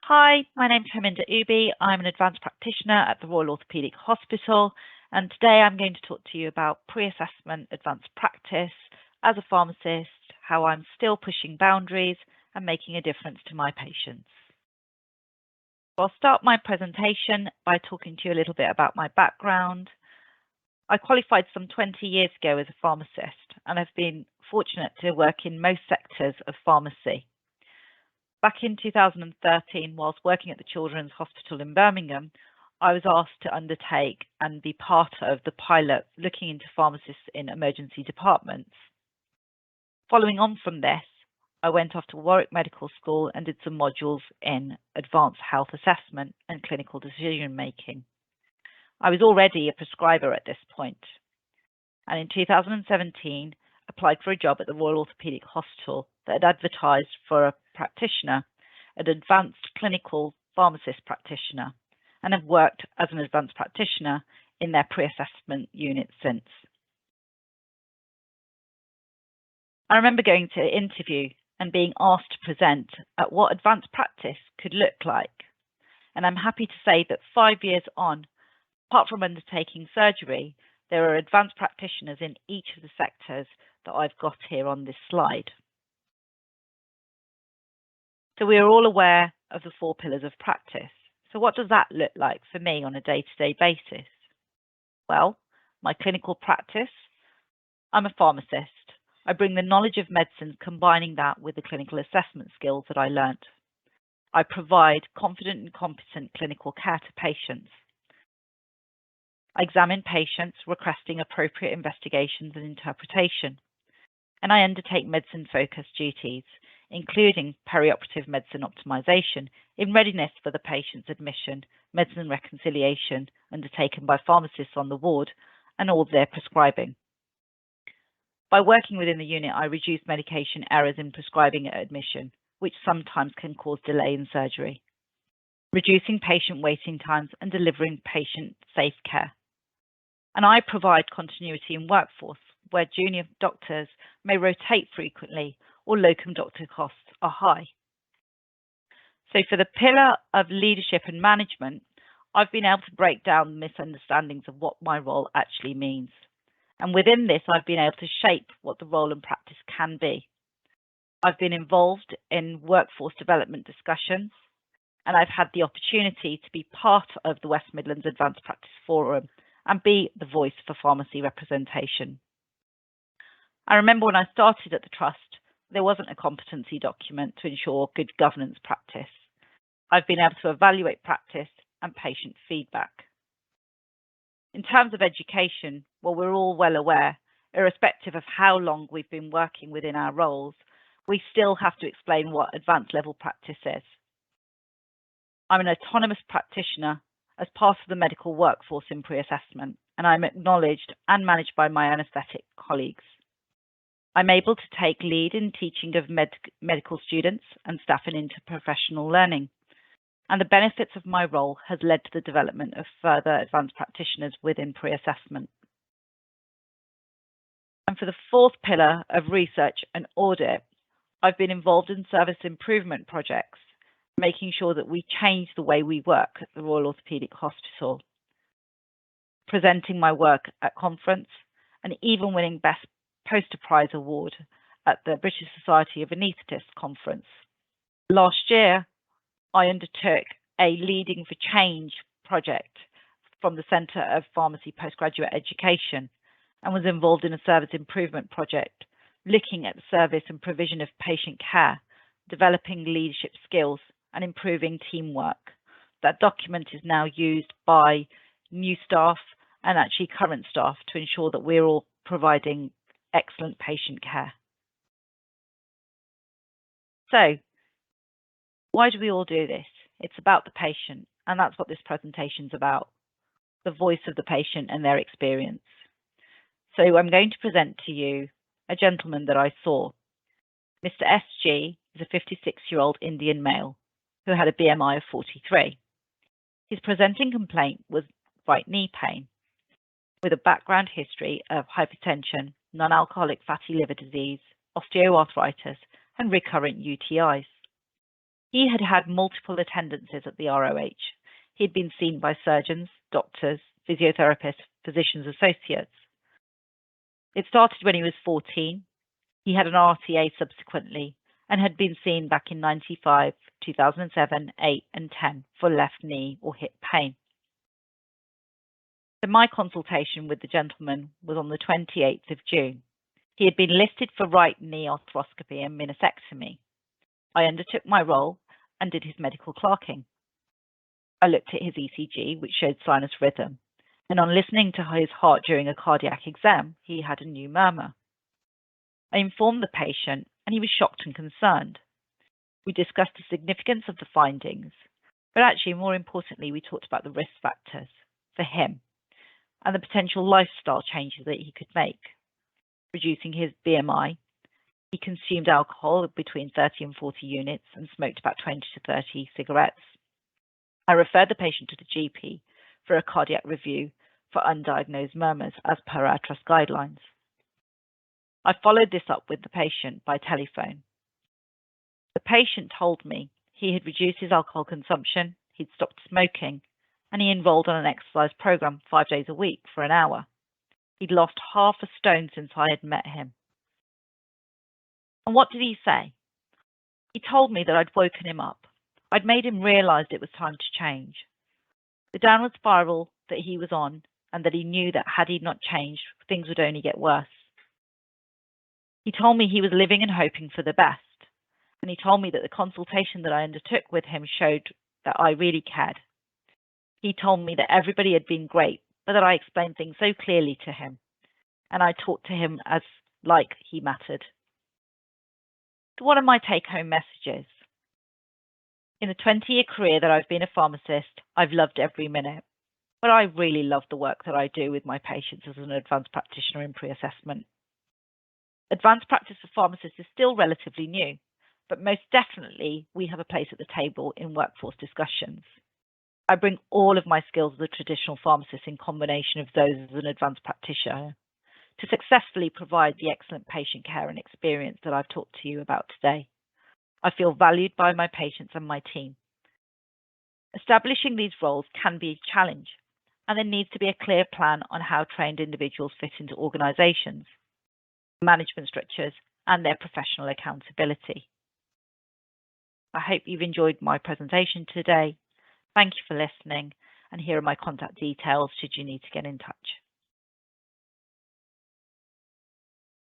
Hi, my name's Heminder Ubi. I'm an advanced practitioner at the Royal Orthopaedic Hospital, and today I'm going to talk to you about pre-assessment advanced practice as a pharmacist, how I'm still pushing boundaries and making a difference to my patients. I'll start my presentation by talking to you a little bit about my background. I qualified some 20 years ago as a pharmacist, and I've been fortunate to work in most sectors of pharmacy. Back in 2013, whilst working at the Children's Hospital in Birmingham, I was asked to undertake and be part of the pilot looking into pharmacists in emergency departments. Following on from this, I went off to Warwick Medical School and did some modules in advanced health assessment and clinical decision making. I was already a prescriber at this point, and in 2017 applied for a job at the Royal Orthopaedic Hospital that had advertised for a practitioner, an advanced clinical pharmacist practitioner, and have worked as an advanced practitioner in their pre-assessment unit since. I remember going to interview and being asked to present at what advanced practice could look like. And I'm happy to say that 5 years on, apart from undertaking surgery, there are advanced practitioners in each of the sectors that I've got here on this slide. So we are all aware of the 4 pillars of practice. So what does that look like for me on a day-to-day basis? Well, my clinical practice, I'm a pharmacist. I bring the knowledge of medicine, combining that with the clinical assessment skills that I learnt. I provide confident and competent clinical care to patients. I examine patients requesting appropriate investigations and interpretation. And I undertake medicine-focused duties, including perioperative medicine optimization in readiness for the patient's admission, medicine reconciliation undertaken by pharmacists on the ward, and all their prescribing. By working within the unit, I reduce medication errors in prescribing at admission, which sometimes can cause delay in surgery, reducing patient waiting times and delivering patient-safe care. And I provide continuity in workforce, where junior doctors may rotate frequently or locum doctor costs are high. So for the pillar of leadership and management, I've been able to break down misunderstandings of what my role actually means. And within this, I've been able to shape what the role and practice can be. I've been involved in workforce development discussions, and I've had the opportunity to be part of the West Midlands Advanced Practice Forum and be the voice for pharmacy representation. I remember when I started at the Trust, there wasn't a competency document to ensure good governance practice. I've been able to evaluate practice and patient feedback. In terms of education, well, we're all well aware, irrespective of how long we've been working within our roles, we still have to explain what advanced level practice is. I'm an autonomous practitioner as part of the medical workforce in pre-assessment, and I'm acknowledged and managed by my anaesthetic colleagues. I'm able to take lead in teaching of medical students and staff in interprofessional learning. And the benefits of my role has led to the development of further advanced practitioners within pre-assessment. And for the 4th pillar of research and audit, I've been involved in service improvement projects, making sure that we change the way we work at the Royal Orthopaedic Hospital, presenting my work at conference, and even winning Best Poster Prize Award at the British Society of Anaesthetists Conference. Last year, I undertook a Leading for Change project from the Centre of Pharmacy Postgraduate Education and was involved in a service improvement project looking at the service and provision of patient care, developing leadership skills and improving teamwork. That document is now used by new staff and actually current staff to ensure that we're all providing excellent patient care. So, why do we all do this? It's about the patient, and that's what this presentation is about, the voice of the patient and their experience. So I'm going to present to you a gentleman that I saw. Mr. SG is a 56-year-old Indian male who had a BMI of 43. His presenting complaint was right knee pain with a background history of hypertension, non-alcoholic fatty liver disease, osteoarthritis, and recurrent UTIs. He had had multiple attendances at the ROH. He had been seen by surgeons, doctors, physiotherapists, physicians' associates. It started when he was 14. He had an RTA subsequently and had been seen back in 95, 2007, 8 and 10 for left knee or hip pain. So my consultation with the gentleman was on the 28th of June. He had been listed for right knee arthroscopy and meniscectomy. I undertook my role and did his medical clerking. I looked at his ECG, which showed sinus rhythm, and on listening to his heart during a cardiac exam, he had a new murmur. I informed the patient, and he was shocked and concerned. We discussed the significance of the findings, but actually, more importantly, we talked about the risk factors for him and the potential lifestyle changes that he could make. Reducing his BMI, he consumed alcohol between 30 and 40 units and smoked about 20 to 30 cigarettes. I referred the patient to the GP for a cardiac review for undiagnosed murmurs as per our trust guidelines. I followed this up with the patient by telephone. The patient told me he had reduced his alcohol consumption, he'd stopped smoking, and he enrolled on an exercise program 5 days a week for an hour. He'd lost half a stone since I had met him. And what did he say? He told me that I'd woken him up. I'd made him realise it was time to change. The downward spiral that he was on, and that he knew that had he not changed, things would only get worse. He told me he was living and hoping for the best, and he told me that the consultation that I undertook with him showed that I really cared. He told me that everybody had been great, but that I explained things so clearly to him, and I talked to him as like he mattered. So what are my take-home messages? In the 20-year career that I've been a pharmacist, I've loved every minute, but I really love the work that I do with my patients as an advanced practitioner in pre-assessment. Advanced practice for pharmacists is still relatively new, but most definitely we have a place at the table in workforce discussions. I bring all of my skills as a traditional pharmacist in combination of those as an advanced practitioner to successfully provide the excellent patient care and experience that I've talked to you about today. I feel valued by my patients and my team. Establishing these roles can be a challenge, and there needs to be a clear plan on how trained individuals fit into organisations, management structures, and their professional accountability. I hope you've enjoyed my presentation today. Thank you for listening, and here are my contact details should you need to get in touch.